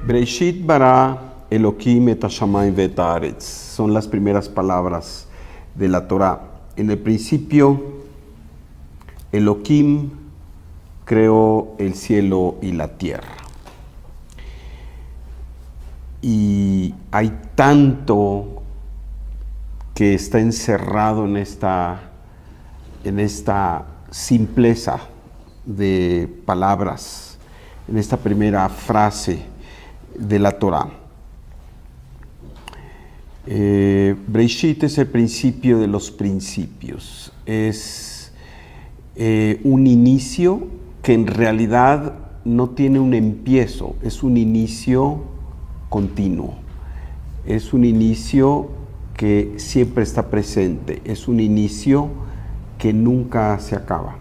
Breishit bara Elohim et hashamayim ve'et haaretz. Son las primeras palabras de la Torá. En el principio, Elohim creó el cielo y la tierra. Y hay tanto que está encerrado en esta simpleza de palabras, en esta primera frase de la Torá. Breishit es el principio de los principios. Es un inicio que en realidad no tiene un empiezo, es un inicio continuo. Es un inicio que siempre está presente, es un inicio que nunca se acaba.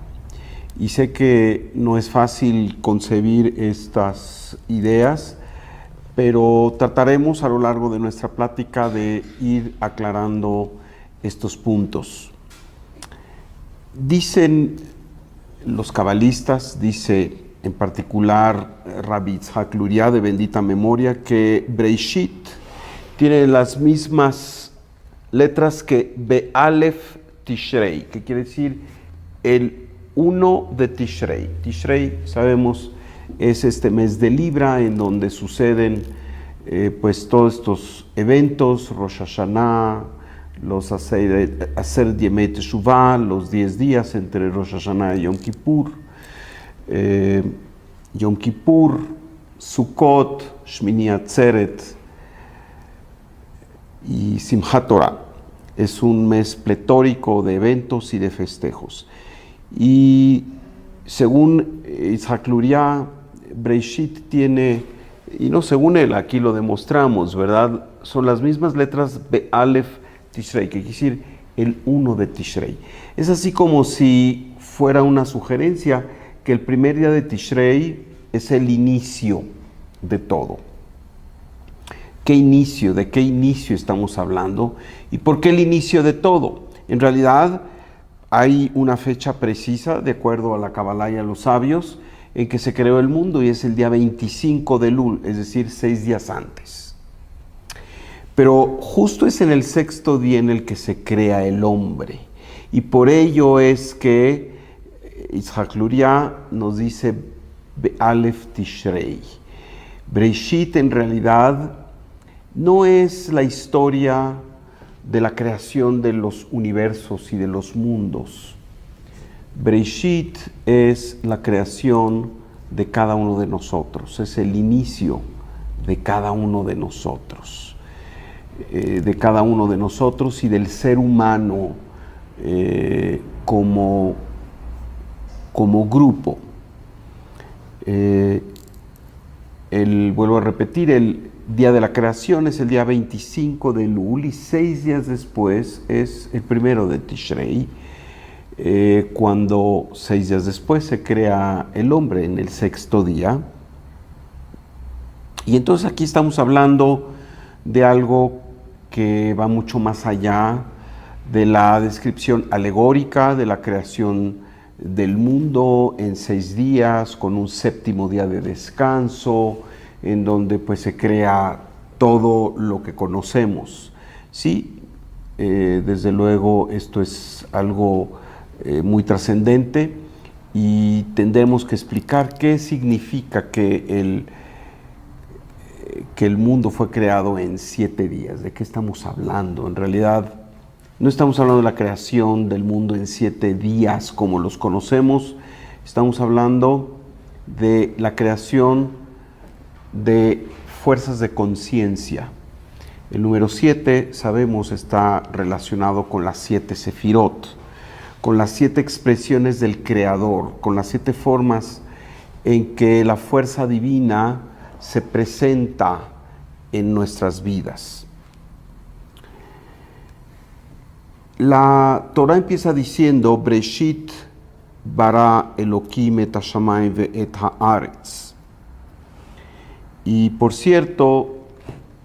Y sé que no es fácil concebir estas ideas, pero trataremos a lo largo de nuestra plática de ir aclarando estos puntos. Dicen los cabalistas, dice en particular Rabbi Yitzhak Luria de bendita memoria, que Breishit tiene las mismas letras que Be'alef Tishrei, que quiere decir el 1 de Tishrei. Tishrei, sabemos, es este mes de Libra en donde suceden pues todos estos eventos, Rosh Hashanah, los Aser Yemei Teshuvah, los 10 días entre Rosh Hashanah y Yom Kippur, Sukkot, Shmini Atzeret y Simchat Torah. Es un mes pletórico de eventos y de festejos. Y según Yitzhak Luria, Breishit tiene, y no según él, aquí lo demostramos, ¿verdad? Son las mismas letras Be'alef Tishrei, que quiere decir el 1 de Tishrei. Es así como si fuera una sugerencia que el primer día de Tishrei es el inicio de todo. ¿Qué inicio? ¿De qué inicio estamos hablando? ¿Y por qué el inicio de todo? En realidad hay una fecha precisa, de acuerdo a la Kabbalah y a los sabios, en que se creó el mundo, y es el día 25 de Elul, es decir, 6 días antes. Pero justo es en el sexto día en el que se crea el hombre, y por ello es que Yitzhak Luria nos dice Be'alef Tishrei. Breishit en realidad no es la historia de la creación de los universos y de los mundos. Breishit es la creación de cada uno de nosotros, es el inicio de cada uno de nosotros, y del ser humano como grupo. Vuelvo a repetir, el día de la creación es el día 25 de Elul, y 6 días después es el 1 de Tishrei, cuando 6 días después se crea el hombre en el sexto día. Y entonces aquí estamos hablando de algo que va mucho más allá de la descripción alegórica de la creación del mundo en 6 días, con un séptimo día de descanso, en donde pues se crea todo lo que conocemos. Sí, desde luego esto es algo muy trascendente, y tendremos que explicar qué significa que el mundo fue creado en 7 días. ¿De qué estamos hablando? En realidad no estamos hablando de la creación del mundo en 7 días como los conocemos, estamos hablando de la creación de fuerzas de conciencia. El número 7, sabemos, está relacionado con las 7 sefirot, con las 7 expresiones del Creador, con las 7 formas en que la fuerza divina se presenta en nuestras vidas. La Torah empieza diciendo Breishit bara Elohim et hashamayim ve'et haaretz. Y por cierto,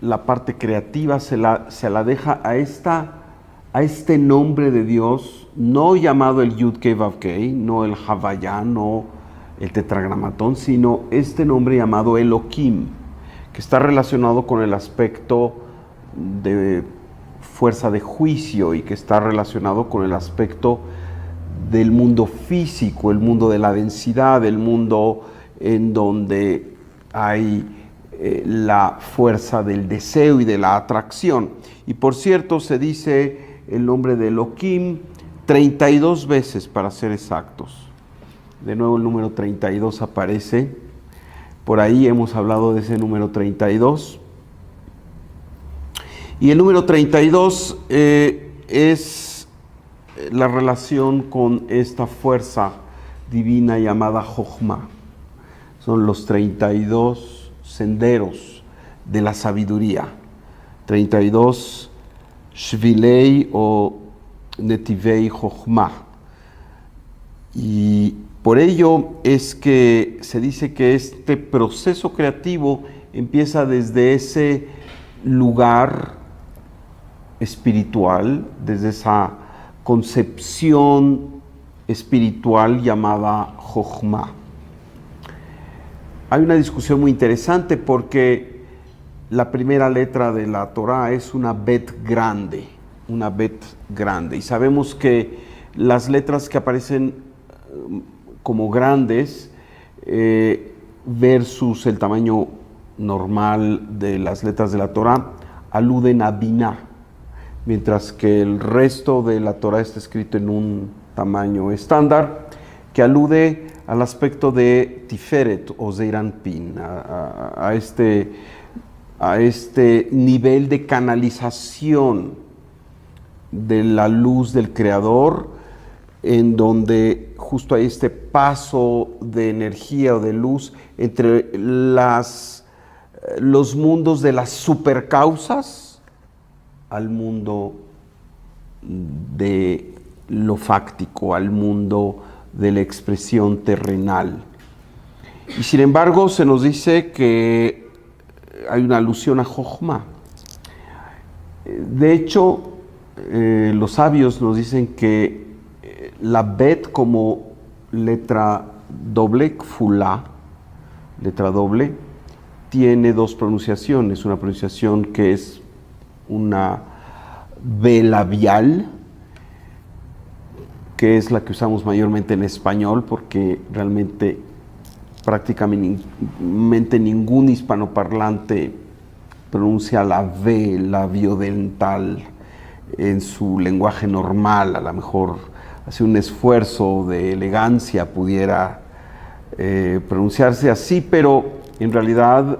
la parte creativa se la deja a este nombre de Dios, no llamado el Yud Kei Vav Kei, no el Havaya, no el tetragramatón, sino este nombre llamado Elohim, que está relacionado con el aspecto de fuerza de juicio y que está relacionado con el aspecto del mundo físico, el mundo de la densidad, el mundo en donde hay la fuerza del deseo y de la atracción. Y por cierto, se dice el nombre de Elohim 32 veces para ser exactos. De nuevo el número 32 aparece. Por ahí hemos hablado de ese número 32. Y el número 32 es la relación con esta fuerza divina llamada Jochma. Son los 32 senderos de la sabiduría. 32 Shvilei o Netivei Jochma. Y por ello es que se dice que este proceso creativo empieza desde ese lugar espiritual, desde esa concepción espiritual llamada Jochma. Hay una discusión muy interesante porque la primera letra de la Torá es una bet grande, y sabemos que las letras que aparecen como grandes versus el tamaño normal de las letras de la Torá aluden a Binah, mientras que el resto de la Torá está escrito en un tamaño estándar que alude al aspecto de Tiferet o Zeir Anpin, a este nivel de canalización de la luz del Creador, en donde justo hay este paso de energía o de luz entre los mundos de las supercausas al mundo de lo fáctico, al mundo de la expresión terrenal. Y sin embargo se nos dice que hay una alusión a Jochma. De hecho, los sabios nos dicen que la Bet como letra doble, Kfulá, letra doble, tiene dos pronunciaciones. Una pronunciación que es una B labial, que es la que usamos mayormente en español, porque realmente prácticamente ningún hispanoparlante pronuncia la V labiodental en su lenguaje normal. A lo mejor hace un esfuerzo de elegancia pudiera pronunciarse así, pero en realidad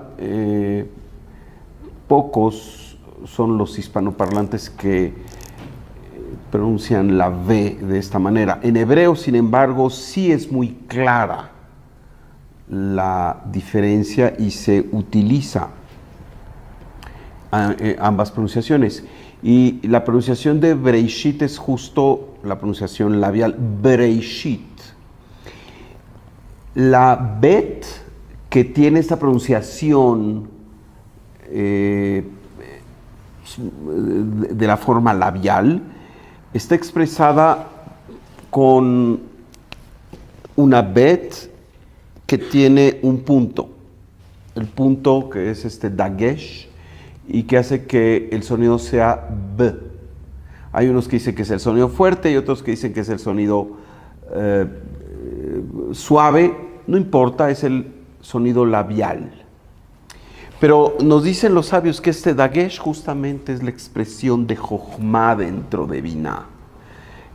pocos son los hispanoparlantes que pronuncian la V de esta manera. En hebreo, sin embargo, sí es muy clara la diferencia y se utiliza ambas pronunciaciones. Y la pronunciación de Breishit es justo la pronunciación labial, Breishit. La Bet que tiene esta pronunciación de la forma labial está expresada con una Bet que tiene un punto. El punto que es este dagesh y que hace que el sonido sea B. Hay unos que dicen que es el sonido fuerte y otros que dicen que es el sonido suave. No importa, es el sonido labial. Pero nos dicen los sabios que este dagesh justamente es la expresión de Jochma dentro de Binah.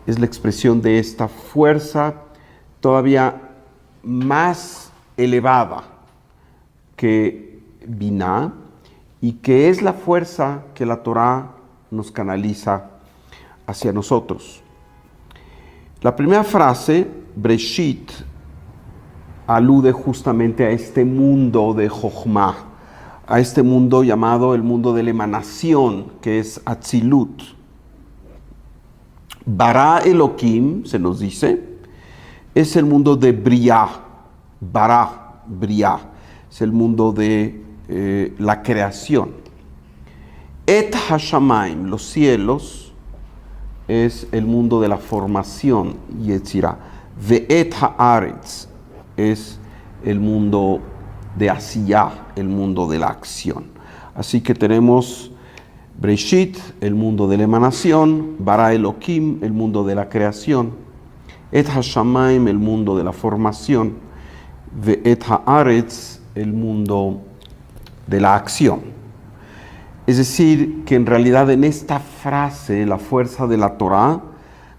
Es la expresión de esta fuerza todavía más elevada que Binah y que es la fuerza que la Torá nos canaliza hacia nosotros. La primera frase, Breshit, alude justamente a este mundo de Jochma, a este mundo llamado el mundo de la emanación, que es Atzilut. Bara Elohim, se nos dice, es el mundo de Briah. Bara, Briah, es el mundo de la creación. Et Hashamayim, los cielos, es el mundo de la formación, Yetzirah. Ve'et Haaretz, es el mundo de Asiyah, el mundo de la acción. Así que tenemos Breshit, el mundo de la emanación, Bara Elohim, el mundo de la creación, Et HaShamayim, el mundo de la formación, Ve'et Haaretz, el mundo de la acción. Es decir, que en realidad en esta frase, la fuerza de la Torá,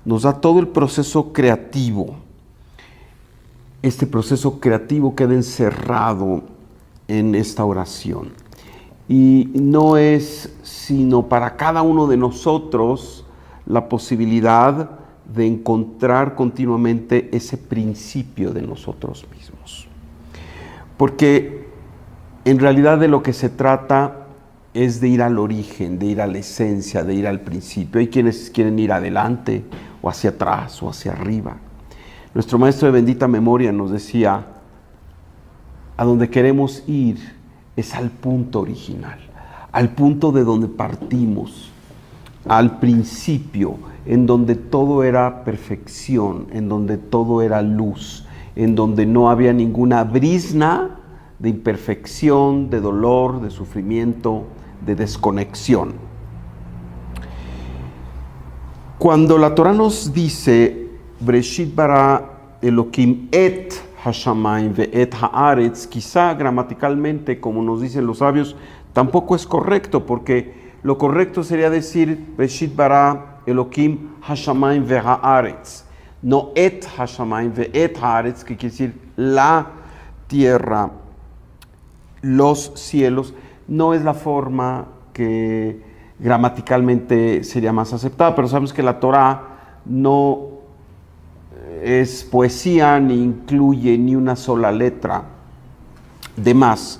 nos da todo el proceso creativo. Este proceso creativo queda encerrado en esta oración. Y no es sino para cada uno de nosotros la posibilidad de encontrar continuamente ese principio de nosotros mismos. Porque en realidad de lo que se trata es de ir al origen, de ir a la esencia, de ir al principio. Hay quienes quieren ir adelante o hacia atrás o hacia arriba. Nuestro maestro de bendita memoria nos decía, a donde queremos ir es al punto original, al punto de donde partimos, al principio, en donde todo era perfección, en donde todo era luz, en donde no había ninguna brizna de imperfección, de dolor, de sufrimiento, de desconexión. Cuando la Torah nos dice, Breshit bara Elohim et Hashamayim ve'et haaretz, quizá gramaticalmente, como nos dicen los sabios, tampoco es correcto, porque lo correcto sería decir, Breshit bara Elohim Hashamayim ve'haaretz, no et Hashamayim ve'et haaretz, que quiere decir la tierra, los cielos. No es la forma que gramaticalmente sería más aceptada, pero sabemos que la Torá no es poesía ni incluye ni una sola letra de más.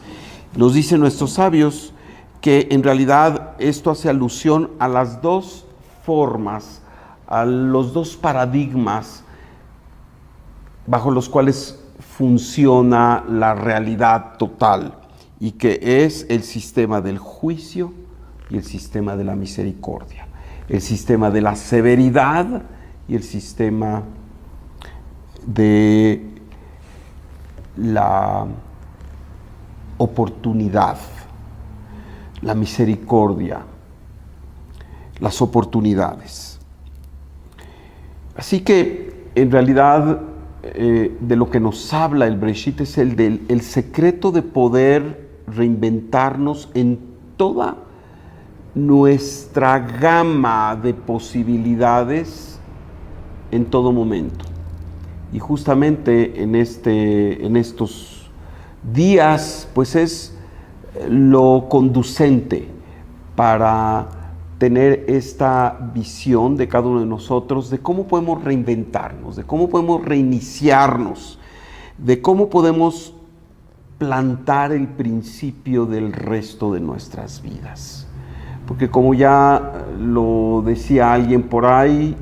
Nos dicen nuestros sabios que en realidad esto hace alusión a las dos formas, a los dos paradigmas bajo los cuales funciona la realidad total, y que es el sistema del juicio y el sistema de la misericordia, el sistema de la severidad y el sistema de la oportunidad, la misericordia, las oportunidades. Así que en realidad de lo que nos habla el Breshit es el secreto de poder reinventarnos en toda nuestra gama de posibilidades en todo momento. Y justamente en estos días, pues es lo conducente para tener esta visión de cada uno de nosotros de cómo podemos reinventarnos, de cómo podemos reiniciarnos, de cómo podemos plantar el principio del resto de nuestras vidas. Porque como ya lo decía alguien por ahí,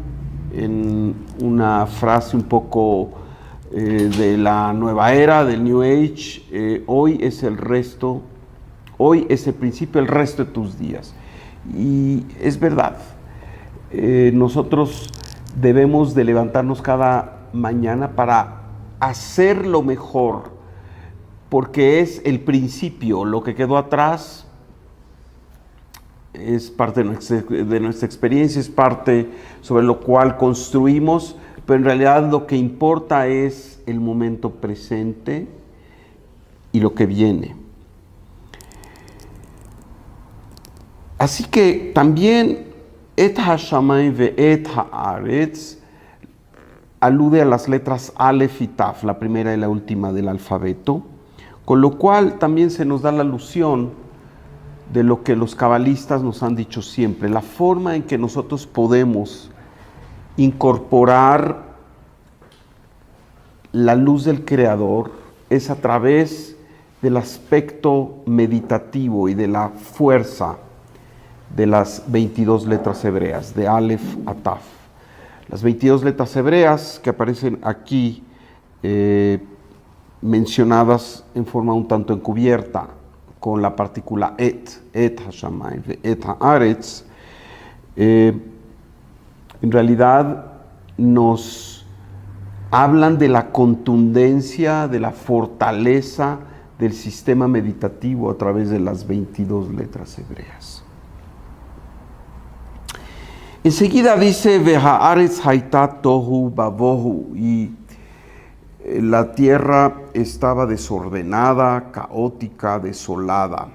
en una frase un poco de la nueva era, del New Age, hoy es el principio, el resto de tus días. Y es verdad, nosotros debemos de levantarnos cada mañana para hacer lo mejor, porque es el principio. Lo que quedó atrás es parte de nuestra experiencia, es parte sobre lo cual construimos, pero en realidad lo que importa es el momento presente y lo que viene. Así que también Et HaShamayim ve'et haaretz alude a las letras Aleph y Taf, la primera y la última del alfabeto, con lo cual también se nos da la alusión de lo que los cabalistas nos han dicho siempre, la forma en que nosotros podemos incorporar la luz del Creador es a través del aspecto meditativo y de la fuerza de las 22 letras hebreas, de Aleph a Taf. Las 22 letras hebreas que aparecen aquí mencionadas en forma un tanto encubierta, con la partícula et Hashamayim, et haaretz, en realidad nos hablan de la contundencia, de la fortaleza, del sistema meditativo a través de las 22 letras hebreas. Enseguida dice, Vehaaretz haitá tohu babohu, y la tierra estaba desordenada, caótica, desolada.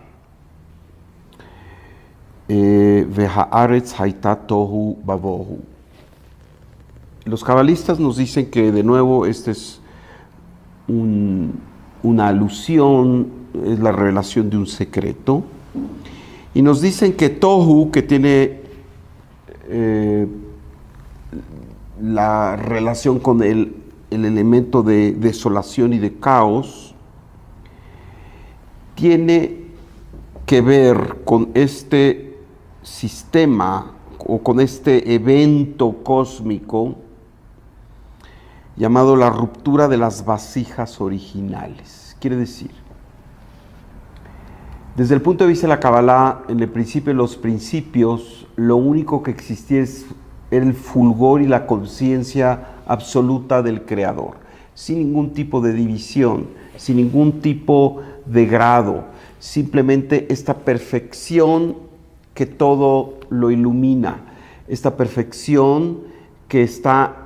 Vehaaretz haitá tohu babohu. Los cabalistas nos dicen que de nuevo este es una alusión, es la revelación de un secreto, y nos dicen que tohu, que tiene la relación con el elemento de desolación y de caos, tiene que ver con este sistema o con este evento cósmico llamado la ruptura de las vasijas originales. Quiere decir, desde el punto de vista de la Kabbalah, en el principio de los principios, lo único que existía era el fulgor y la conciencia absoluta del Creador, sin ningún tipo de división, sin ningún tipo de grado, simplemente esta perfección que todo lo ilumina, esta perfección que está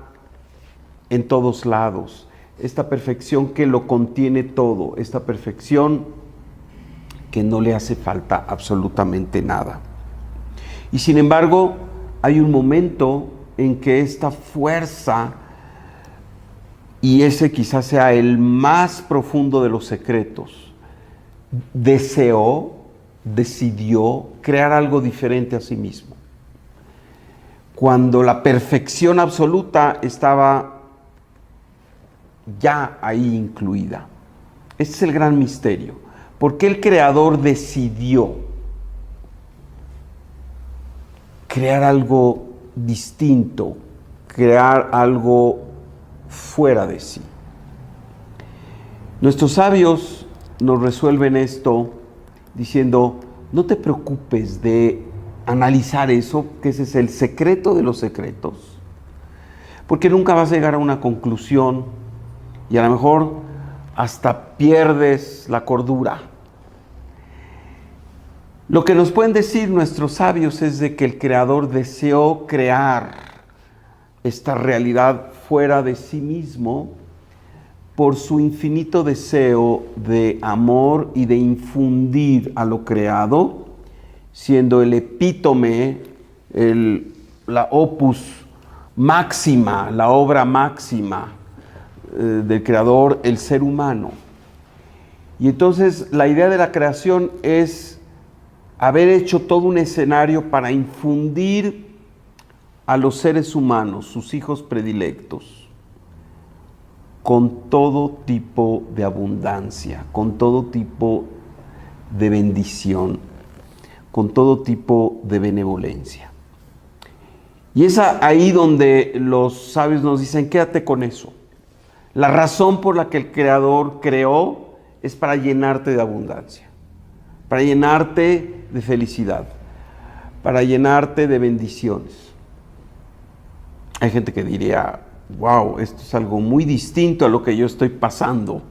en todos lados, esta perfección que lo contiene todo, esta perfección que no le hace falta absolutamente nada. Y sin embargo, hay un momento en que esta fuerza, y ese quizás sea el más profundo de los secretos, decidió crear algo diferente a sí mismo. Cuando la perfección absoluta estaba ya ahí incluida. Este es el gran misterio. ¿Por qué el Creador decidió crear algo distinto, crear algo fuera de sí? Nuestros sabios nos resuelven esto diciendo, no te preocupes de analizar eso, que ese es el secreto de los secretos, porque nunca vas a llegar a una conclusión y a lo mejor hasta pierdes la cordura. Lo que nos pueden decir nuestros sabios es de que el Creador deseó crear esta realidad fuera de sí mismo por su infinito deseo de amor y de infundir a lo creado, siendo el epítome, la opus máxima, la obra máxima del Creador, el ser humano. Y entonces la idea de la creación es haber hecho todo un escenario para infundir a los seres humanos, sus hijos predilectos, con todo tipo de abundancia, con todo tipo de bendición, con todo tipo de benevolencia. Y es ahí donde los sabios nos dicen, quédate con eso. La razón por la que el Creador creó es para llenarte de abundancia, para llenarte de felicidad, para llenarte de bendiciones. Hay gente que diría, wow, esto es algo muy distinto a lo que yo estoy pasando,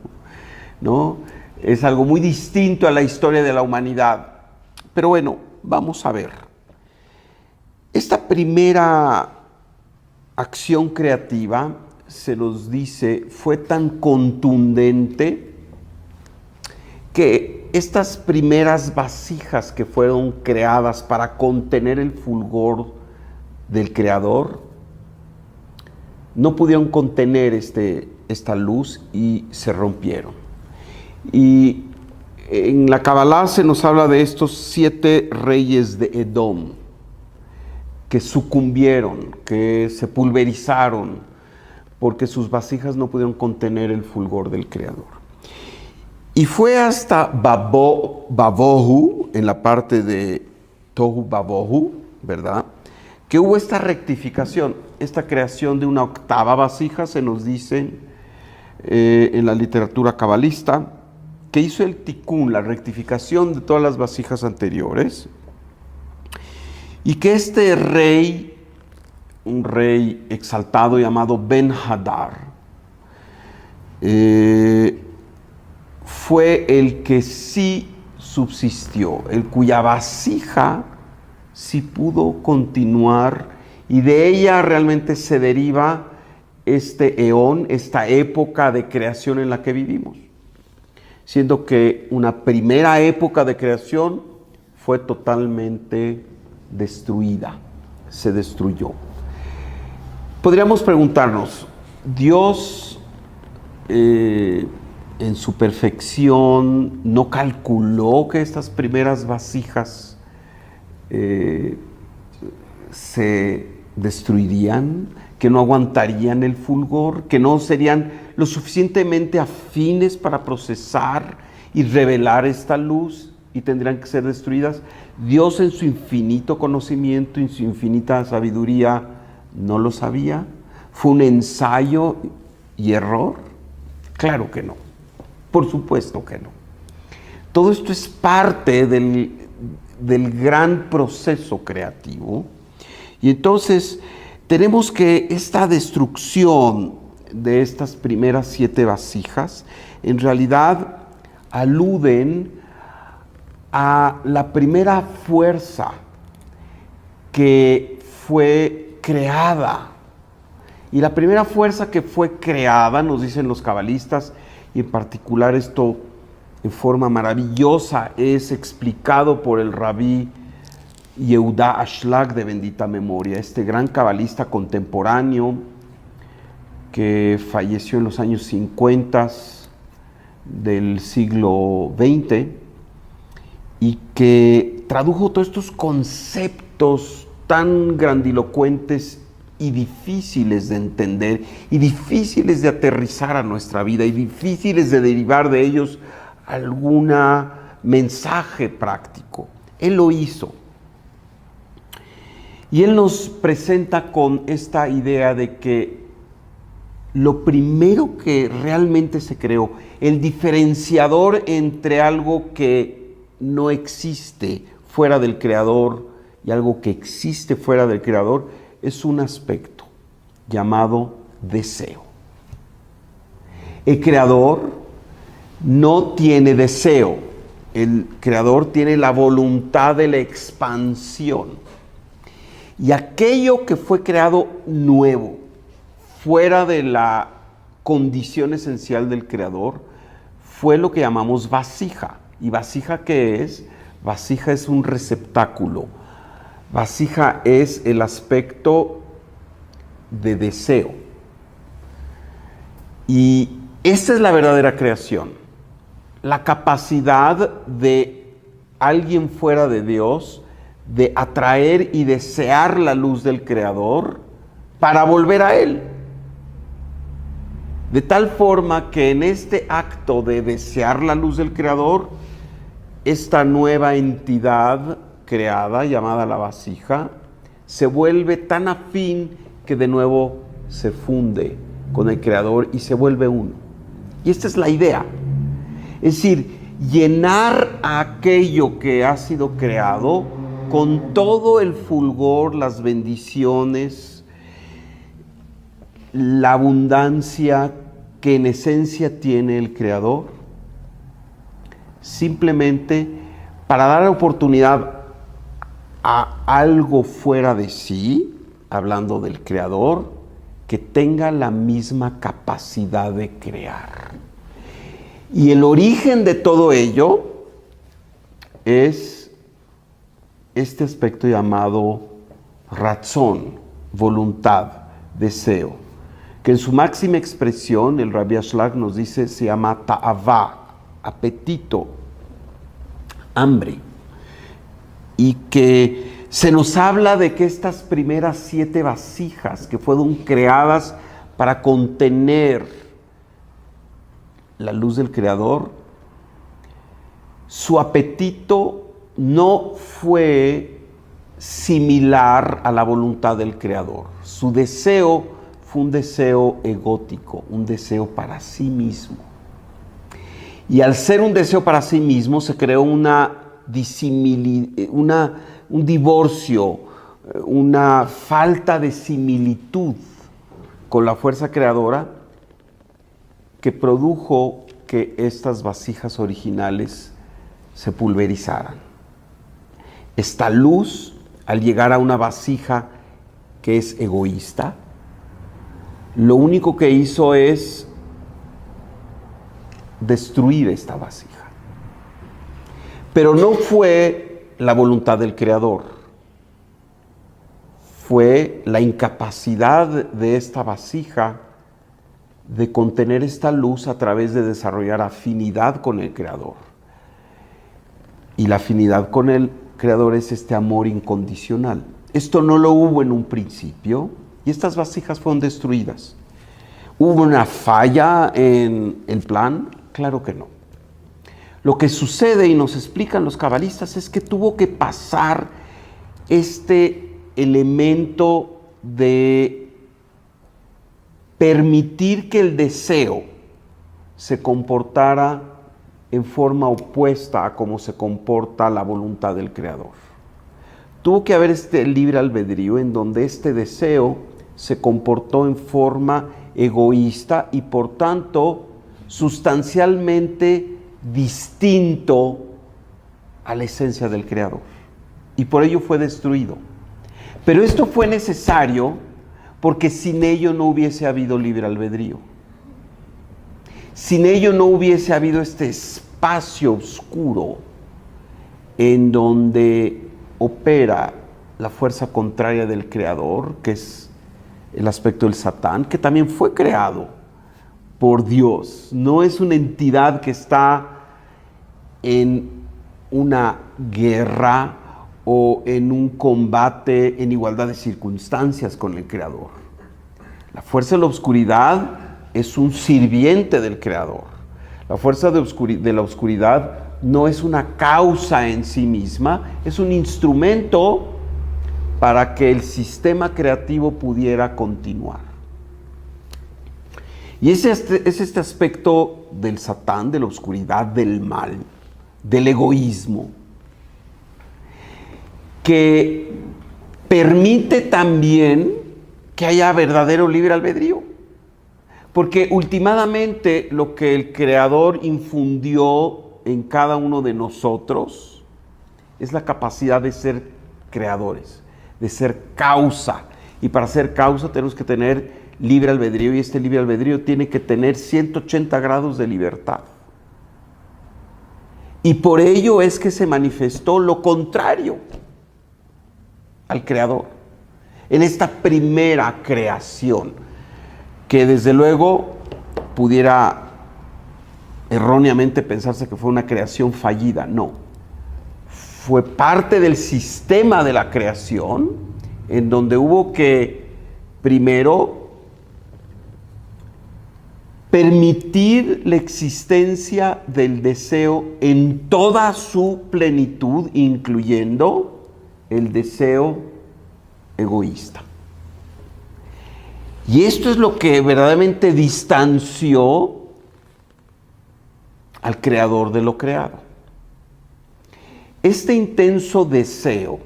¿no? Es algo muy distinto a la historia de la humanidad. Pero bueno, vamos a ver. Esta primera acción creativa, se nos dice, fue tan contundente que estas primeras vasijas que fueron creadas para contener el fulgor del Creador no pudieron contener esta luz y se rompieron. Y en la Kabbalah se nos habla de estos 7 reyes de Edom que sucumbieron, que se pulverizaron, porque sus vasijas no pudieron contener el fulgor del Creador. Y fue hasta Babohu, en la parte de Tohu Babohu, ¿verdad?, que hubo esta rectificación, esta creación de una 8ª vasija, se nos dice en la literatura cabalista, que hizo el tikkun, la rectificación de todas las vasijas anteriores, y que este rey, un rey exaltado llamado Ben-Hadar, fue el que sí subsistió, el cuya vasija sí pudo continuar, y de ella realmente se deriva este eón, esta época de creación en la que vivimos. Siendo que una primera época de creación fue totalmente destruida, se destruyó. Podríamos preguntarnos, ¿Dios en su perfección no calculó que estas primeras vasijas se destruirían, que no aguantarían el fulgor, que no serían lo suficientemente afines para procesar y revelar esta luz y tendrían que ser destruidas? Dios, en su infinito conocimiento, en su infinita sabiduría, ¿no lo sabía? ¿Fue un ensayo y error? Claro que no, por supuesto que no. Todo esto es parte del gran proceso creativo, y entonces tenemos que esta destrucción de estas primeras 7 vasijas en realidad aluden a la primera fuerza que fue creada. Y la primera fuerza que fue creada, nos dicen los cabalistas, y en particular esto en forma maravillosa es explicado por el rabí Yehuda Ashlag, de bendita memoria, este gran cabalista contemporáneo que falleció en los años 50 del siglo XX y que tradujo todos estos conceptos tan grandilocuentes y difíciles de entender y difíciles de aterrizar a nuestra vida y difíciles de derivar de ellos algún mensaje práctico. Él lo hizo. Y él nos presenta con esta idea de que lo primero que realmente se creó, el diferenciador entre algo que no existe fuera del Creador y algo que existe fuera del Creador, es un aspecto llamado deseo. El Creador no tiene deseo, el Creador tiene la voluntad de la expansión. Y aquello que fue creado nuevo, fuera de la condición esencial del Creador, fue lo que llamamos vasija. ¿Y vasija qué es? Vasija es un receptáculo. Vasija es el aspecto de deseo. Y esta es la verdadera creación. La capacidad de alguien fuera de Dios de atraer y desear la luz del Creador para volver a Él. De tal forma que en este acto de desear la luz del Creador, esta nueva entidad creada, llamada la vasija, se vuelve tan afín que de nuevo se funde con el Creador y se vuelve uno. Y esta es la idea. Es decir, llenar a aquello que ha sido creado con todo el fulgor, las bendiciones, la abundancia que en esencia tiene el Creador, simplemente para dar oportunidad a algo fuera de sí, hablando del Creador, que tenga la misma capacidad de crear. Y el origen de todo ello es este aspecto llamado razón, voluntad, deseo, que en su máxima expresión, el Rabbi Ashlag nos dice, se llama ta'avá, apetito, hambre, y que se nos habla de que estas primeras 7 vasijas que fueron creadas para contener la luz del Creador, su apetito no fue similar a la voluntad del Creador. Su deseo fue un deseo egótico, un deseo para sí mismo. Y al ser un deseo para sí mismo, se creó un divorcio, una falta de similitud con la fuerza creadora que produjo que estas vasijas originales se pulverizaran. Esta luz, al llegar a una vasija que es egoísta, lo único que hizo es destruir esta vasija. Pero no fue la voluntad del Creador, fue la incapacidad de esta vasija de contener esta luz a través de desarrollar afinidad con el Creador. Y la afinidad con el Creador es este amor incondicional. Esto no lo hubo en un principio y estas vasijas fueron destruidas. ¿Hubo una falla en el plan? Claro que no. Lo que sucede, y nos explican los cabalistas, es que tuvo que pasar este elemento de permitir que el deseo se comportara en forma opuesta a cómo se comporta la voluntad del Creador. Tuvo que haber este libre albedrío en donde este deseo se comportó en forma egoísta y por tanto sustancialmente distinto a la esencia del Creador. Y por ello fue destruido. Pero esto fue necesario porque sin ello no hubiese habido libre albedrío. Sin ello no hubiese habido este espacio oscuro en donde opera la fuerza contraria del Creador, que es el aspecto del Satán, que también fue creado por Dios. No es una entidad que está en una guerra o en un combate en igualdad de circunstancias con el Creador. La fuerza de la oscuridad es un sirviente del Creador. La fuerza de la oscuridad no es una causa en sí misma, es un instrumento para que el sistema creativo pudiera continuar. Y es este aspecto del Satán, de la oscuridad, del mal, del egoísmo, que permite también que haya verdadero libre albedrío. Porque últimamente lo que el Creador infundió en cada uno de nosotros es la capacidad de ser creadores, de ser causa. Y para ser causa tenemos que tener libre albedrío, y este libre albedrío tiene que tener 180 grados de libertad. Y por ello es que se manifestó lo contrario al Creador en esta primera creación, que desde luego pudiera erróneamente pensarse que fue una creación fallida. No, fue parte del sistema de la creación en donde hubo que primero permitir la existencia del deseo en toda su plenitud, incluyendo el deseo egoísta. Y esto es lo que verdaderamente distanció al Creador de lo creado. Este intenso deseo,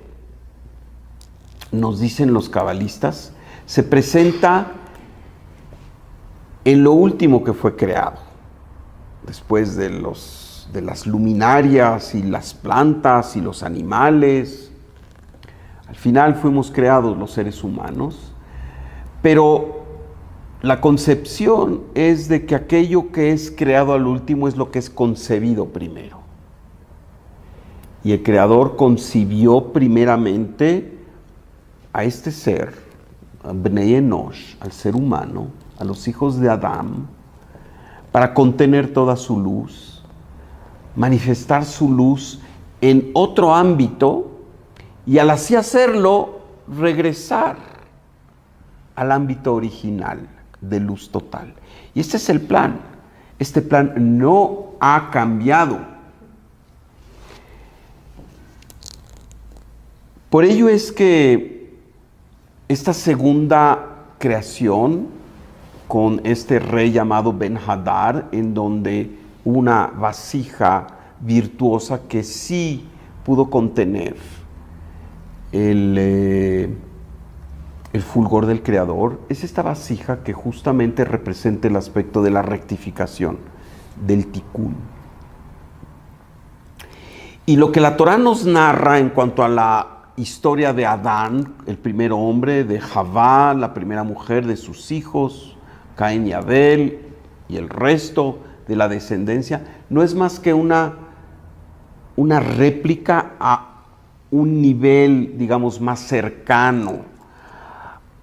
nos dicen los cabalistas, se presenta en lo último que fue creado, después de las luminarias y las plantas y los animales. Al final fuimos creados los seres humanos, pero la concepción es de que aquello que es creado al último es lo que es concebido primero. Y el Creador concibió primeramente a este ser, a Bnei Enosh, al ser humano, a los hijos de Adán, para contener toda su luz, manifestar su luz en otro ámbito y al así hacerlo regresar al ámbito original de luz total. Y este es el plan. Este plan no ha cambiado. Por ello es que esta segunda creación, con este rey llamado Ben-Hadad, en donde una vasija virtuosa que sí pudo contener el fulgor del Creador, es esta vasija que justamente representa el aspecto de la rectificación. del tikkun. Y lo que la Torá nos narra en cuanto a la historia de Adán, el primer hombre, de Javá, la primera mujer, de sus hijos, Caín y Abel, y el resto de la descendencia, no es más que una réplica a un nivel, digamos, más cercano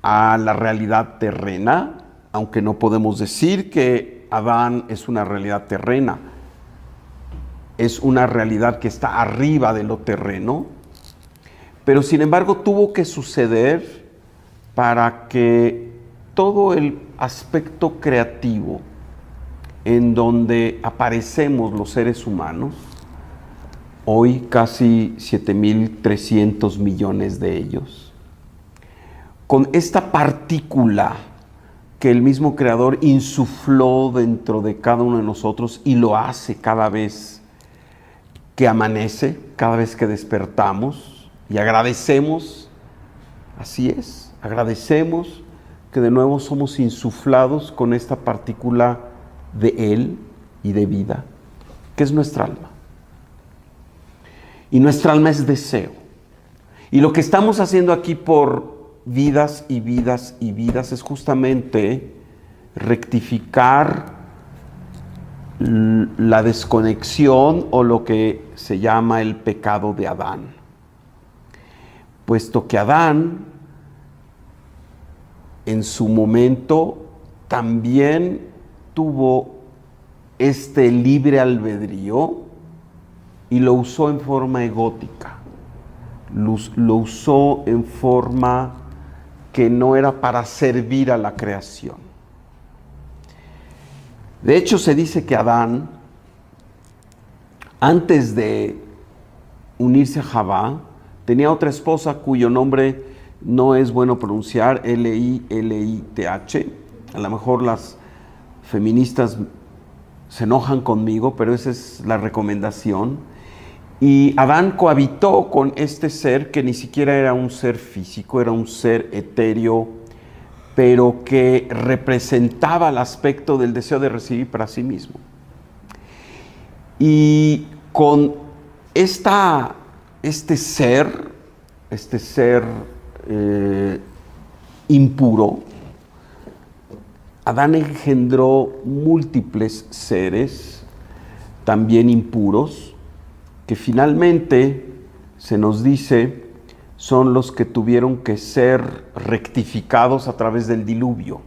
a la realidad terrena, aunque no podemos decir que Adán es una realidad terrena, es una realidad que está arriba de lo terreno, pero sin embargo tuvo que suceder para que todo el aspecto creativo en donde aparecemos los seres humanos, hoy casi 7.300 millones de ellos, con esta partícula que el mismo Creador insufló dentro de cada uno de nosotros y lo hace cada vez que amanece, cada vez que despertamos y agradecemos, así es, agradecemos que de nuevo somos insuflados con esta partícula de Él y de vida, que es nuestra alma. Y nuestra alma es deseo. Y lo que estamos haciendo aquí por vidas y vidas y vidas es justamente rectificar la desconexión o lo que se llama el pecado de Adán. Puesto que Adán en su momento también tuvo este libre albedrío y lo usó en forma egótica, lo usó en forma que no era para servir a la creación. De hecho, se dice que Adán, antes de unirse a Javá, tenía otra esposa cuyo nombre no es bueno pronunciar, Lilith. A lo mejor las feministas se enojan conmigo, pero esa es la recomendación. Y Adán cohabitó con este ser que ni siquiera era un ser físico, era un ser etéreo, pero que representaba el aspecto del deseo de recibir para sí mismo. Y con este ser impuro, Adán engendró múltiples seres también impuros, que finalmente se nos dice son los que tuvieron que ser rectificados a través del diluvio.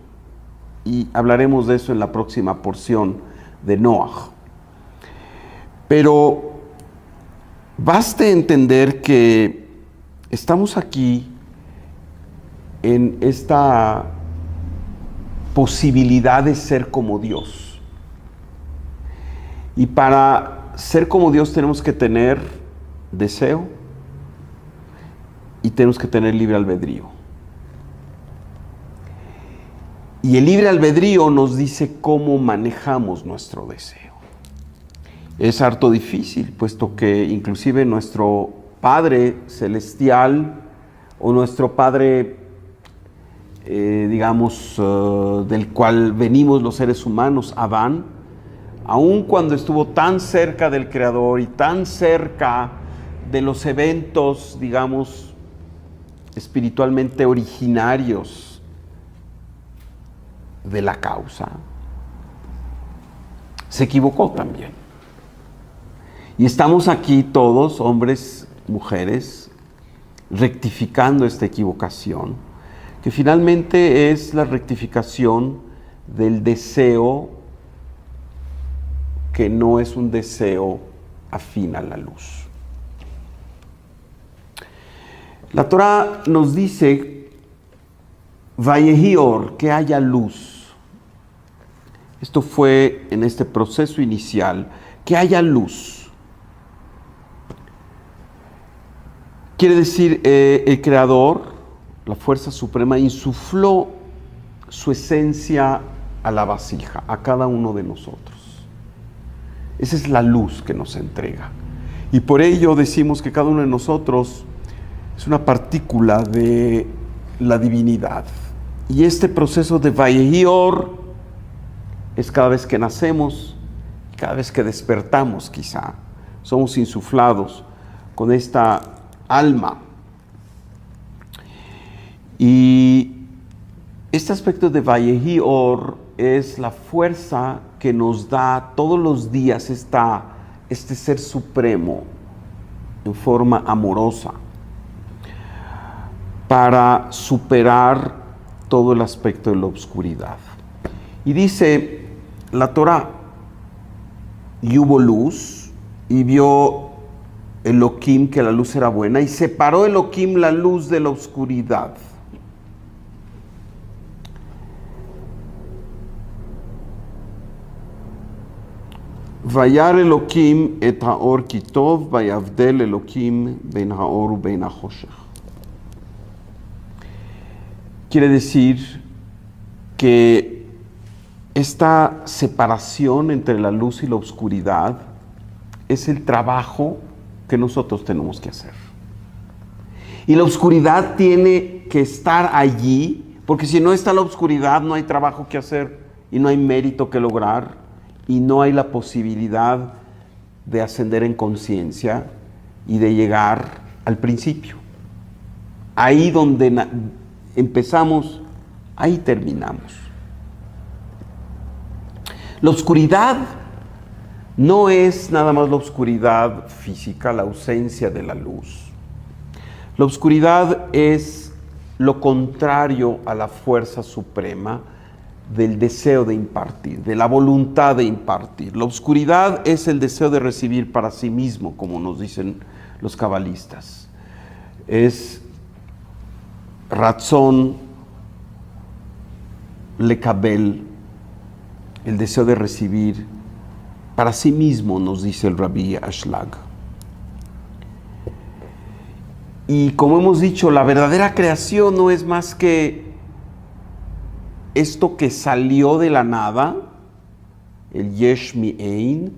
Y hablaremos de eso en la próxima porción de Noaj. Pero baste entender que estamos aquí en esta posibilidad de ser como Dios. Y para ser como Dios tenemos que tener deseo y tenemos que tener libre albedrío. Y el libre albedrío nos dice cómo manejamos nuestro deseo. Es harto difícil, puesto que inclusive nuestro Padre Celestial o nuestro Padre, del cual venimos los seres humanos, Adán, aun cuando estuvo tan cerca del Creador y tan cerca de los eventos, digamos, espiritualmente originarios de la causa, se equivocó también. Y estamos aquí todos, hombres, mujeres, rectificando esta equivocación, que finalmente es la rectificación del deseo que no es un deseo afín a la luz. La Torá nos dice, Vayehi or, que haya luz. Esto fue en este proceso inicial, que haya luz. Quiere decir, el Creador, la fuerza suprema, insufló su esencia a la vasija, a cada uno de nosotros. Esa es la luz que nos entrega. Y por ello decimos que cada uno de nosotros es una partícula de la divinidad. Y este proceso de Vayehi or es cada vez que nacemos, cada vez que despertamos quizá, somos insuflados con esta alma. Y este aspecto de Vayehi Or es la fuerza que nos da todos los días este ser supremo en forma amorosa para superar todo el aspecto de la oscuridad. Y dice la Torá, y hubo luz, y vio Elohim que la luz era buena, y separó Elohim la luz de la oscuridad. Vayar Elohim et haor ki tov, vayavdel Elohim ben haor u ben hachoshech. Quiere decir que esta separación entre la luz y la oscuridad es el trabajo que nosotros tenemos que hacer. Y la oscuridad tiene que estar allí, porque si no está la oscuridad no hay trabajo que hacer y no hay mérito que lograr y no hay la posibilidad de ascender en conciencia y de llegar al principio. Ahí donde empezamos, ahí terminamos. La oscuridad no es nada más la oscuridad física, la ausencia de la luz. La oscuridad es lo contrario a la fuerza suprema del deseo de impartir, de la voluntad de impartir. La oscuridad es el deseo de recibir para sí mismo, como nos dicen los cabalistas. Es Ratzon lekabel, el deseo de recibir para sí mismo, nos dice el Rabbi Ashlag. Y como hemos dicho, la verdadera creación no es más que esto que salió de la nada, el Yesh Mi'ein,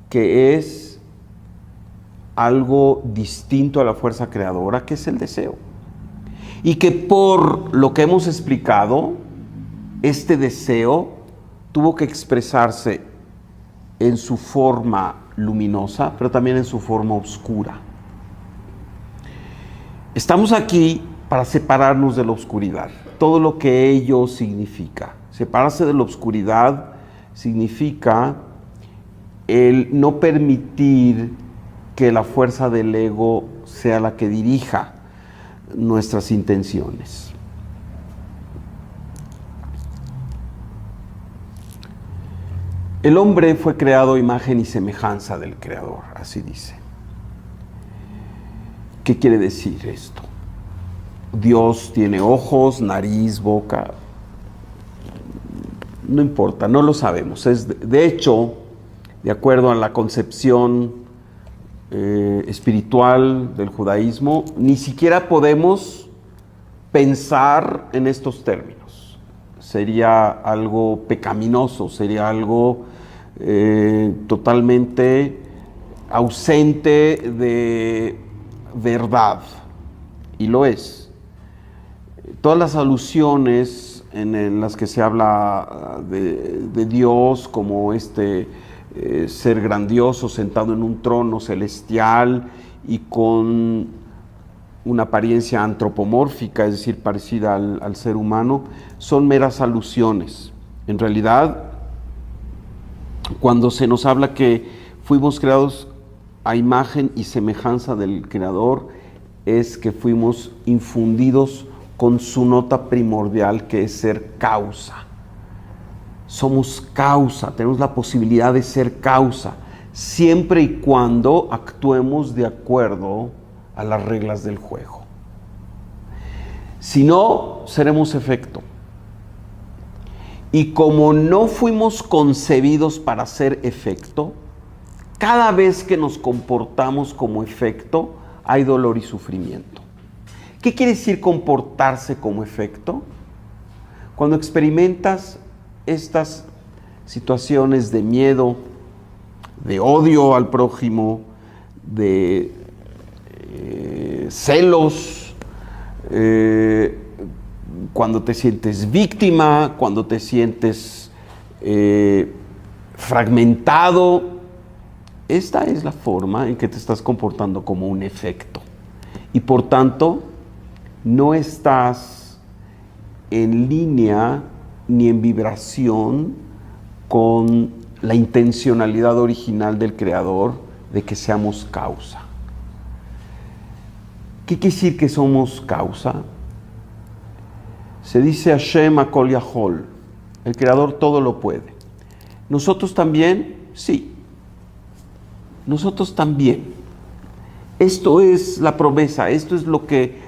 que es algo distinto a la fuerza creadora, que es el deseo. Y que por lo que hemos explicado, este deseo tuvo que expresarse en su forma luminosa, pero también en su forma oscura. Estamos aquí para separarnos de la oscuridad, todo lo que ello significa. Separarse de la oscuridad significa el no permitir que la fuerza del ego sea la que dirija nuestras intenciones. El hombre fue creado a imagen y semejanza del Creador, así dice. ¿Qué quiere decir esto? Dios tiene ojos, nariz, boca. No importa, no lo sabemos. De hecho, de acuerdo a la concepción espiritual del judaísmo, ni siquiera podemos pensar en estos términos. Sería algo pecaminoso, sería algo totalmente ausente de verdad, y lo es. Todas las alusiones en las que se habla de Dios como ser grandioso sentado en un trono celestial y con una apariencia antropomórfica, es decir, parecida al ser humano, son meras alusiones. En realidad, cuando se nos habla que fuimos creados a imagen y semejanza del Creador, es que fuimos infundidos con su nota primordial, que es ser causa. Somos causa, tenemos la posibilidad de ser causa, siempre y cuando actuemos de acuerdo a las reglas del juego. Si no, seremos efecto. Y como no fuimos concebidos para ser efecto, cada vez que nos comportamos como efecto, hay dolor y sufrimiento. ¿Qué quiere decir comportarse como efecto? Cuando experimentas estas situaciones de miedo, de odio al prójimo, de celos, cuando te sientes víctima, cuando te sientes fragmentado. Esta es la forma en que te estás comportando como un efecto. Y por tanto, no estás en línea ni en vibración con la intencionalidad original del Creador de que seamos causa. ¿Qué quiere decir que somos causa? Se dice Hashem Hakol Yahol, el Creador todo lo puede. ¿Nosotros también? Sí. Nosotros también. Esto es la promesa, esto es lo que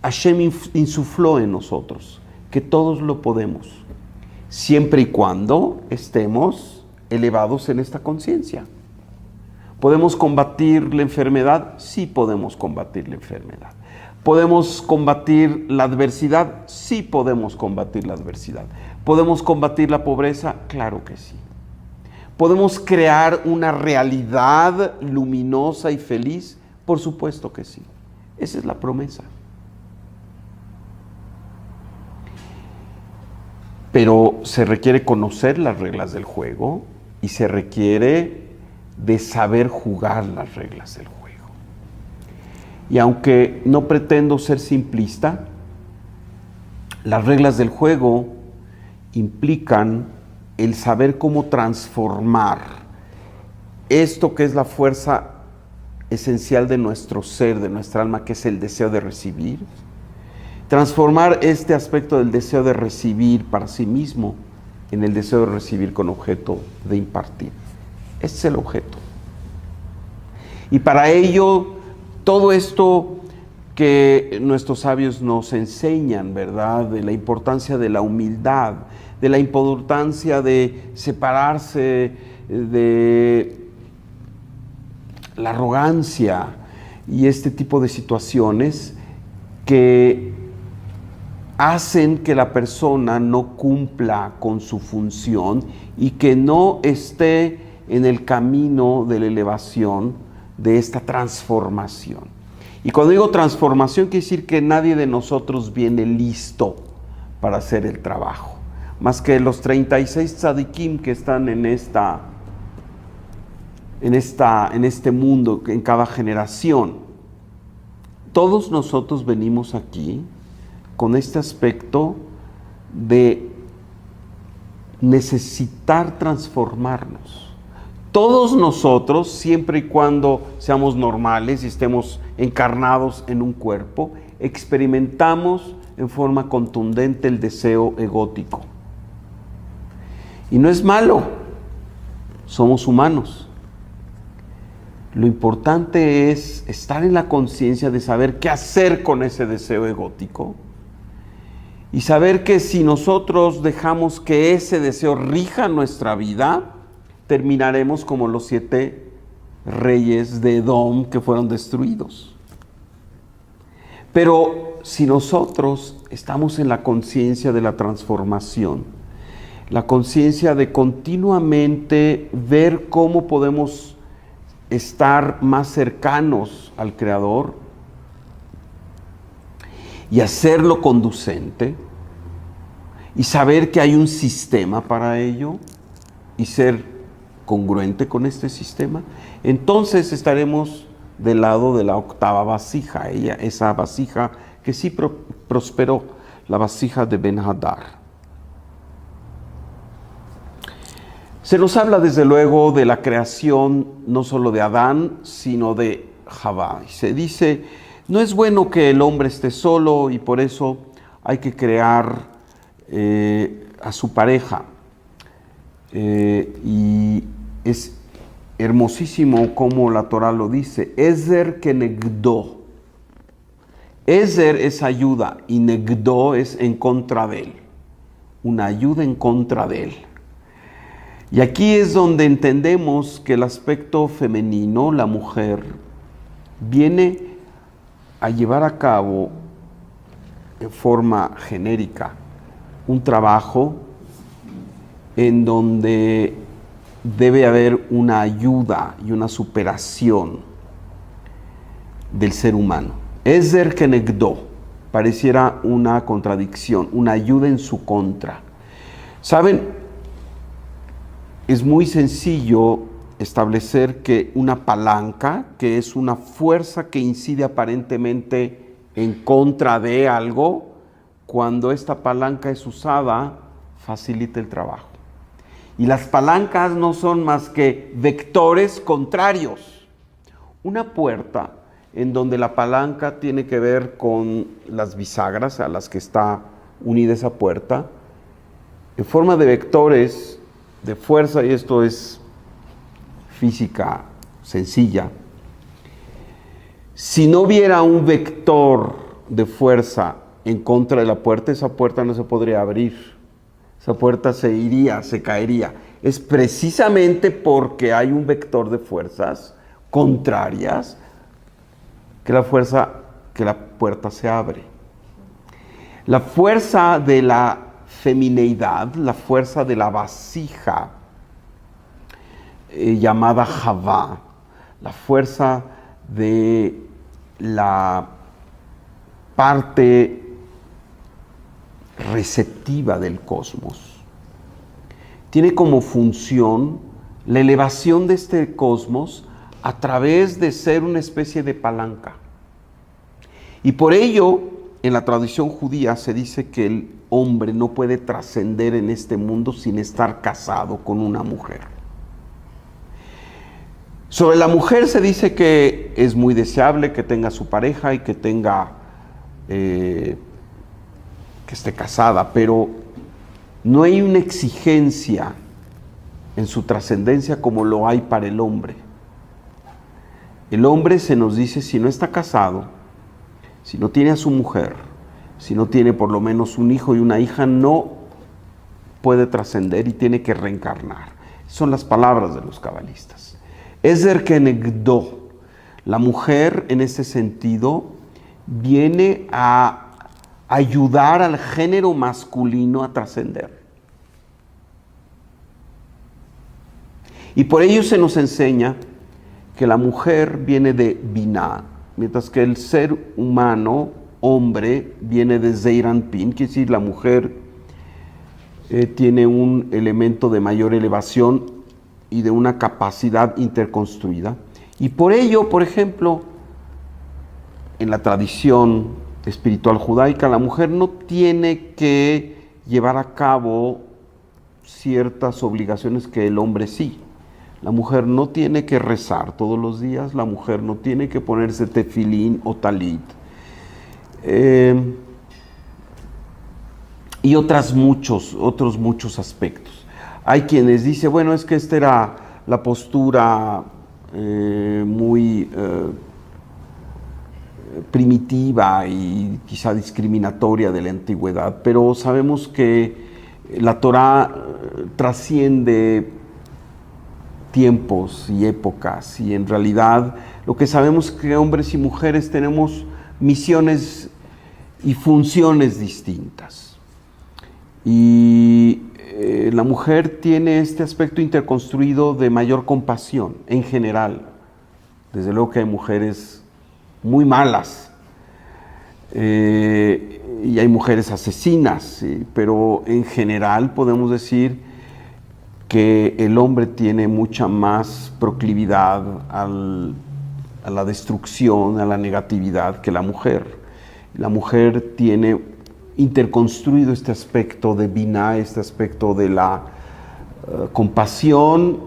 Hashem insufló en nosotros, que todos lo podemos, siempre y cuando estemos elevados en esta conciencia. ¿Podemos combatir la enfermedad? Sí podemos combatir la enfermedad. ¿Podemos combatir la adversidad? Sí podemos combatir la adversidad. ¿Podemos combatir la pobreza? Claro que sí. ¿Podemos crear una realidad luminosa y feliz? Por supuesto que sí. Esa es la promesa. Pero se requiere conocer las reglas del juego y se requiere de saber jugar las reglas del juego. Y aunque no pretendo ser simplista, las reglas del juego implican el saber cómo transformar esto que es la fuerza esencial de nuestro ser, de nuestra alma, que es el deseo de recibir. Transformar este aspecto del deseo de recibir para sí mismo en el deseo de recibir con objeto de impartir. Ese es el objeto. Y para ello, todo esto que nuestros sabios nos enseñan, ¿verdad? De la importancia de la humildad, de la importancia de separarse de la arrogancia y este tipo de situaciones que hacen que la persona no cumpla con su función y que no esté en el camino de la elevación, de esta transformación. Y cuando digo transformación, quiere decir que nadie de nosotros viene listo para hacer el trabajo, más que los 36 tzadikim que están en este mundo, en cada generación. Todos nosotros venimos aquí con este aspecto de necesitar transformarnos. Todos nosotros, siempre y cuando seamos normales y estemos encarnados en un cuerpo, experimentamos en forma contundente el deseo egótico. Y no es malo, somos humanos. Lo importante es estar en la conciencia de saber qué hacer con ese deseo egótico y saber que si nosotros dejamos que ese deseo rija nuestra vida, terminaremos como los 7 reyes de Edom que fueron destruidos. Pero si nosotros estamos en la conciencia de la transformación, la conciencia de continuamente ver cómo podemos estar más cercanos al Creador y hacerlo conducente y saber que hay un sistema para ello y ser congruente con este sistema, entonces estaremos del lado de la octava vasija, esa vasija que sí prosperó, la vasija de Ben-Hadar. Se nos habla desde luego de la creación no solo de Adán, sino de Javá. Se dice, no es bueno que el hombre esté solo y por eso hay que crear a su pareja. Y es hermosísimo como la Torah lo dice, Ezer kenegdo. Ezer es ayuda y negdo es en contra de él, una ayuda en contra de él. Y aquí es donde entendemos que el aspecto femenino, la mujer, viene a llevar a cabo de forma genérica un trabajo en donde debe haber una ayuda y una superación del ser humano. Ezer kenegdo, pareciera una contradicción, una ayuda en su contra. ¿Saben? es muy sencillo establecer que una palanca, que es una fuerza que incide aparentemente en contra de algo, cuando esta palanca es usada, facilita el trabajo. Y las palancas no son más que vectores contrarios. Una puerta en donde la palanca tiene que ver con las bisagras a las que está unida esa puerta, en forma de vectores de fuerza, y esto es física sencilla. Si no hubiera un vector de fuerza en contra de la puerta, esa puerta no se podría abrir. Esa puerta se iría, se caería. Es precisamente porque hay un vector de fuerzas contrarias que la puerta se abre. La fuerza de la femineidad, la fuerza de la vasija, llamada Javá, la fuerza de la parte receptiva del cosmos, tiene como función la elevación de este cosmos a través de ser una especie de palanca. Y por ello, en la tradición judía se dice que el hombre no puede trascender en este mundo sin estar casado con una mujer. Sobre la mujer se dice que es muy deseable que tenga su pareja y que esté casada, pero no hay una exigencia en su trascendencia como lo hay para el hombre. El hombre, se nos dice, si no está casado, si no tiene a su mujer, si no tiene por lo menos un hijo y una hija, no puede trascender y tiene que reencarnar. Son las palabras de los cabalistas. Ezer kenegdo, la mujer en ese sentido viene a ayudar al género masculino a trascender. Y por ello se nos enseña que la mujer viene de Binah, mientras que el ser humano, hombre, viene de Zeir Anpin, quiere decir la mujer tiene un elemento de mayor elevación y de una capacidad interconstruida. Y por ello, por ejemplo, en la tradición espiritual judaica, la mujer no tiene que llevar a cabo ciertas obligaciones que el hombre sí. La mujer no tiene que rezar todos los días, la mujer no tiene que ponerse tefilín o talit. Y otros muchos aspectos. Hay quienes dicen, bueno, es que esta era la postura muy primitiva y quizá discriminatoria de la antigüedad, pero sabemos que la Torá trasciende tiempos y épocas, y en realidad lo que sabemos es que hombres y mujeres tenemos misiones y funciones distintas. Y la mujer tiene este aspecto interconstruido de mayor compasión en general. Desde luego que hay mujeres muy malas y hay mujeres asesinas, pero en general podemos decir que el hombre tiene mucha más proclividad a la destrucción, a la negatividad que la mujer. La mujer tiene interconstruido este aspecto de Binah, este aspecto de la compasión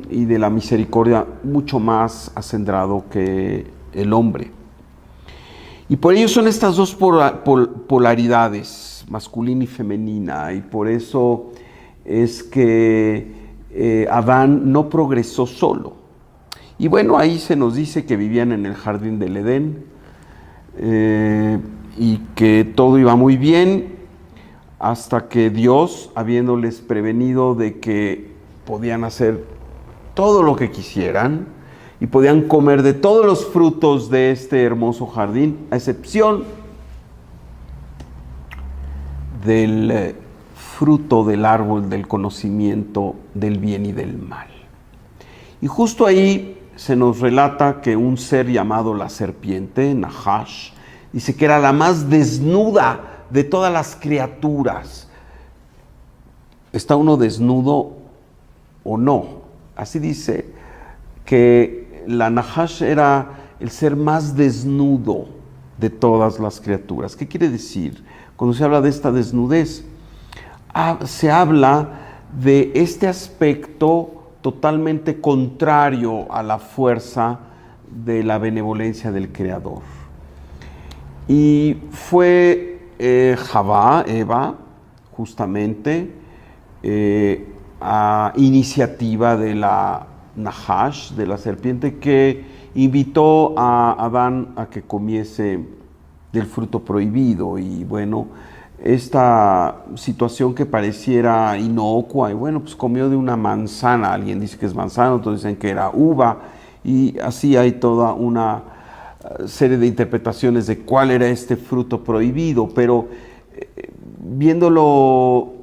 y de la misericordia mucho más acendrado que el hombre. Y por ello son estas dos polaridades, masculina y femenina, y por eso es que Adán no progresó solo. Y bueno, ahí se nos dice que vivían en el jardín del Edén y que todo iba muy bien hasta que Dios, habiéndoles prevenido de que podían hacer todo lo que quisieran y podían comer de todos los frutos de este hermoso jardín, a excepción del fruto del árbol del conocimiento del bien y del mal. Y justo ahí se nos relata que un ser llamado la serpiente, Nahash, dice que era la más desnuda de todas las criaturas. ¿Está uno desnudo o no. Así dice que la Nahash era el ser más desnudo de todas las criaturas. ¿Qué quiere decir? Cuando se habla de esta desnudez, se habla de este aspecto totalmente contrario a la fuerza de la benevolencia del Creador. Y fue Eva, justamente, a iniciativa de la Nahash, de la serpiente, que invitó a Adán a que comiese del fruto prohibido. Y bueno, esta situación que pareciera inocua, y bueno, pues comió de una manzana, alguien dice que es manzana, otros dicen que era uva, y así hay toda una serie de interpretaciones de cuál era este fruto prohibido, pero viéndolo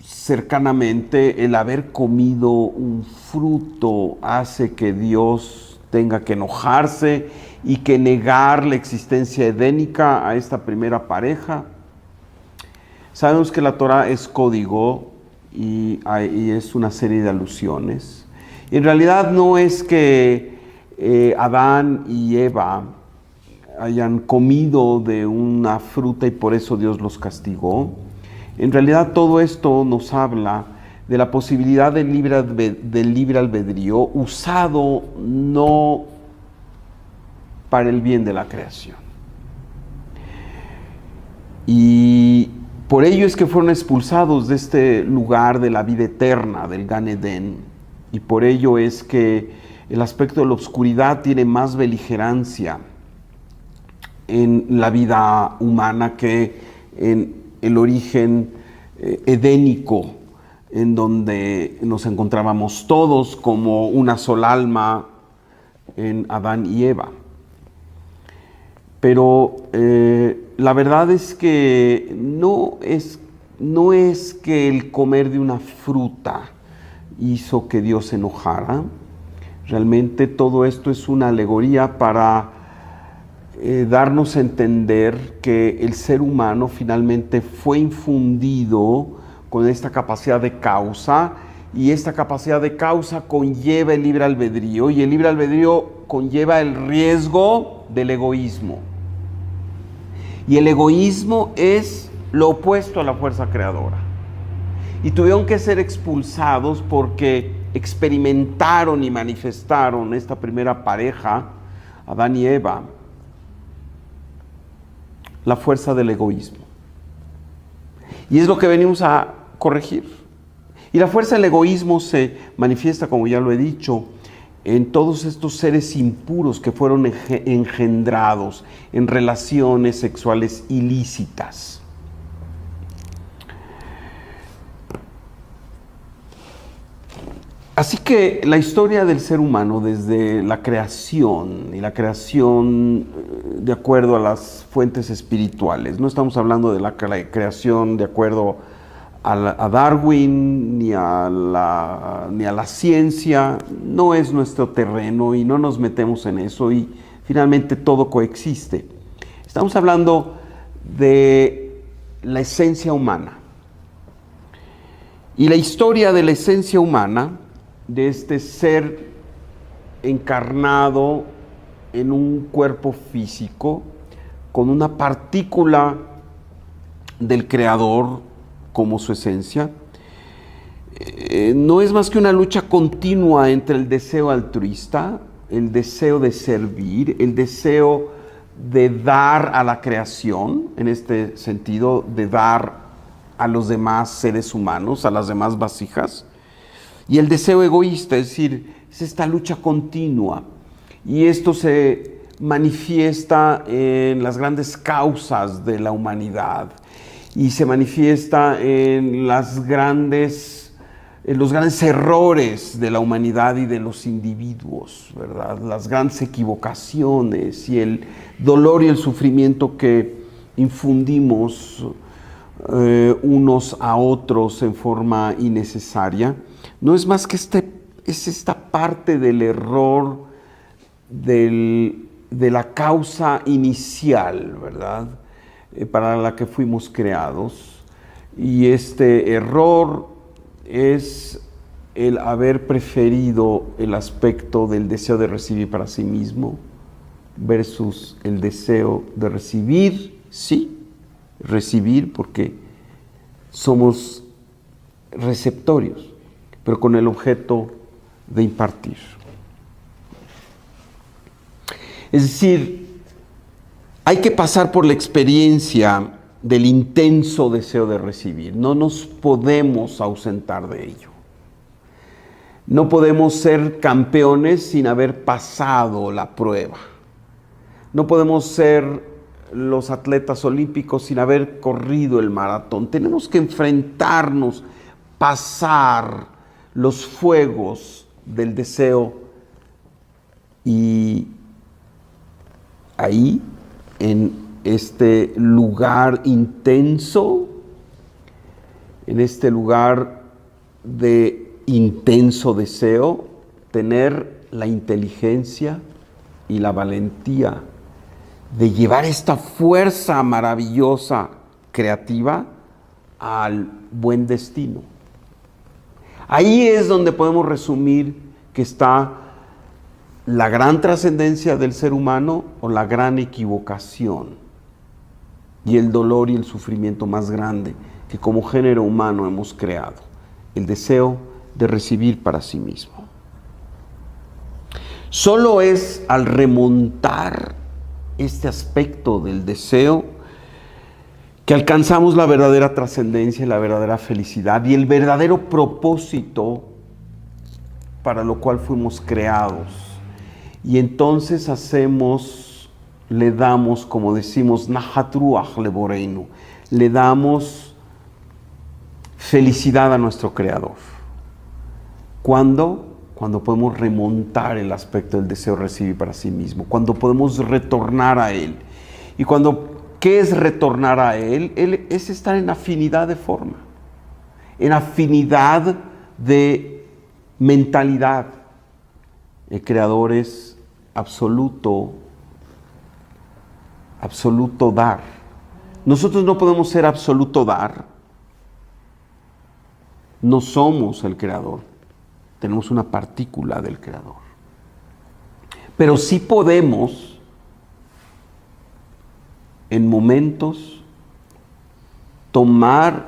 cercanamente, el haber comido un fruto hace que Dios tenga que enojarse y que negar la existencia edénica a esta primera pareja. Sabemos que la Torah es código y es una serie de alusiones. Y en realidad no es que Adán y Eva hayan comido de una fruta y por eso Dios los castigó. En realidad todo esto nos habla de la posibilidad del libre albedrío usado no para el bien de la creación. Y por ello es que fueron expulsados de este lugar de la vida eterna, del Gan Edén. Y por ello es que el aspecto de la oscuridad tiene más beligerancia en la vida humana que en el origen edénico, en donde nos encontrábamos todos como una sola alma en Adán y Eva. Pero la verdad es que no es que el comer de una fruta hizo que Dios se enojara. Realmente todo esto es una alegoría para darnos a entender que el ser humano finalmente fue infundido con esta capacidad de causa, y esta capacidad de causa conlleva el libre albedrío, y el libre albedrío conlleva el riesgo del egoísmo. Y el egoísmo es lo opuesto a la fuerza creadora. Y tuvieron que ser expulsados porque experimentaron y manifestaron esta primera pareja, Adán y Eva, la fuerza del egoísmo. Y es lo que venimos a corregir. Y la fuerza del egoísmo se manifiesta, como ya lo he dicho, en todos estos seres impuros que fueron engendrados en relaciones sexuales ilícitas. Así que la historia del ser humano desde la creación, y la creación de acuerdo a las fuentes espirituales, no estamos hablando de la creación de acuerdo a Darwin ni a la ciencia, no es nuestro terreno y no nos metemos en eso, y finalmente todo coexiste. Estamos hablando de la esencia humana. Y la historia de la esencia humana, de este ser encarnado en un cuerpo físico, con una partícula del Creador como su esencia, no es más que una lucha continua entre el deseo altruista, el deseo de servir, el deseo de dar a la creación, en este sentido, de dar a los demás seres humanos, a las demás vasijas, y el deseo egoísta, es decir, es esta lucha continua. Y esto se manifiesta en las grandes causas de la humanidad y se manifiesta en los grandes errores de la humanidad y de los individuos, ¿verdad? Las grandes equivocaciones y el dolor y el sufrimiento que infundimos unos a otros en forma innecesaria. No es más que esta parte del error de la causa inicial, ¿verdad? Para la que fuimos creados. Y este error es el haber preferido el aspecto del deseo de recibir para sí mismo versus el deseo de recibir, sí, recibir porque somos receptorios, pero con el objeto de impartir. Es decir, hay que pasar por la experiencia del intenso deseo de recibir. No nos podemos ausentar de ello. No podemos ser campeones sin haber pasado la prueba. No podemos ser los atletas olímpicos sin haber corrido el maratón. Tenemos que enfrentarnos, pasar los fuegos del deseo y ahí, en este lugar intenso, en este lugar de intenso deseo, tener la inteligencia y la valentía de llevar esta fuerza maravillosa, creativa, al buen destino. Ahí es donde podemos resumir que está la gran trascendencia del ser humano o la gran equivocación y el dolor y el sufrimiento más grande que como género humano hemos creado, el deseo de recibir para sí mismo. Solo es al remontar este aspecto del deseo que alcanzamos la verdadera trascendencia, la verdadera felicidad y el verdadero propósito para lo cual fuimos creados. Y entonces le damos, como decimos, Nahatruach leboreinu, le damos felicidad a nuestro Creador. ¿Cuándo? Cuando podemos remontar el aspecto del deseo de recibir para sí mismo, cuando podemos retornar a Él. Y ¿qué es retornar a Él? Él es estar en afinidad de forma, en afinidad de mentalidad. El Creador es absoluto dar. Nosotros no podemos ser absoluto dar. No somos el Creador. Tenemos una partícula del Creador. Pero sí podemos, en momentos, tomar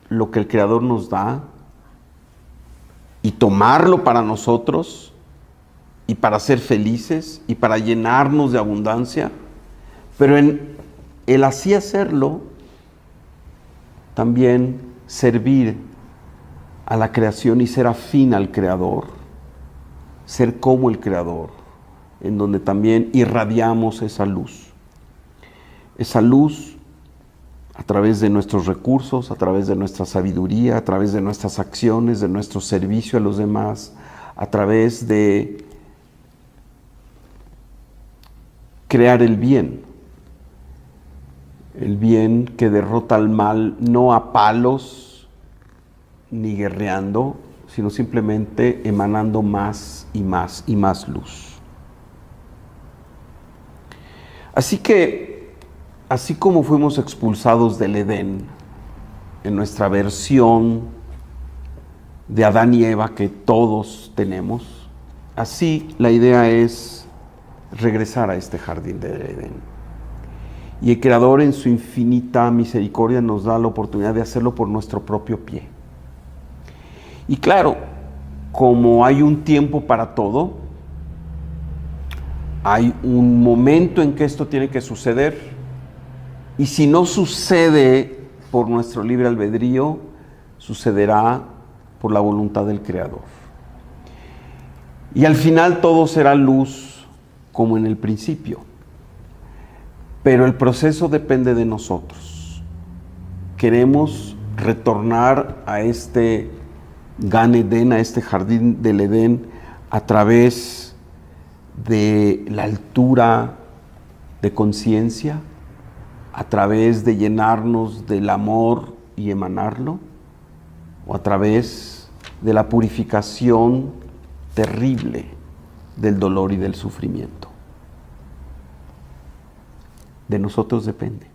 lo que el Creador nos da y tomarlo para nosotros y para ser felices y para llenarnos de abundancia, pero en el así hacerlo, también servir a la creación y ser afín al Creador, ser como el Creador, en donde también irradiamos esa luz a través de nuestros recursos, a través de nuestra sabiduría, a través de nuestras acciones, de nuestro servicio a los demás, a través de crear el bien que derrota al mal, no a palos ni guerreando, sino simplemente emanando más y más y más luz. Así que, así como fuimos expulsados del Edén, en nuestra versión de Adán y Eva que todos tenemos, así la idea es regresar a este jardín del Edén. Y el Creador en su infinita misericordia nos da la oportunidad de hacerlo por nuestro propio pie. Y claro, como hay un tiempo para todo, hay un momento en que esto tiene que suceder, y si no sucede por nuestro libre albedrío, sucederá por la voluntad del Creador. Y al final todo será luz como en el principio, pero el proceso depende de nosotros. Queremos retornar a este Gan Eden, a este jardín del Edén, a través de la altura de conciencia, a través de llenarnos del amor y emanarlo, o a través de la purificación terrible del dolor y del sufrimiento. De nosotros depende.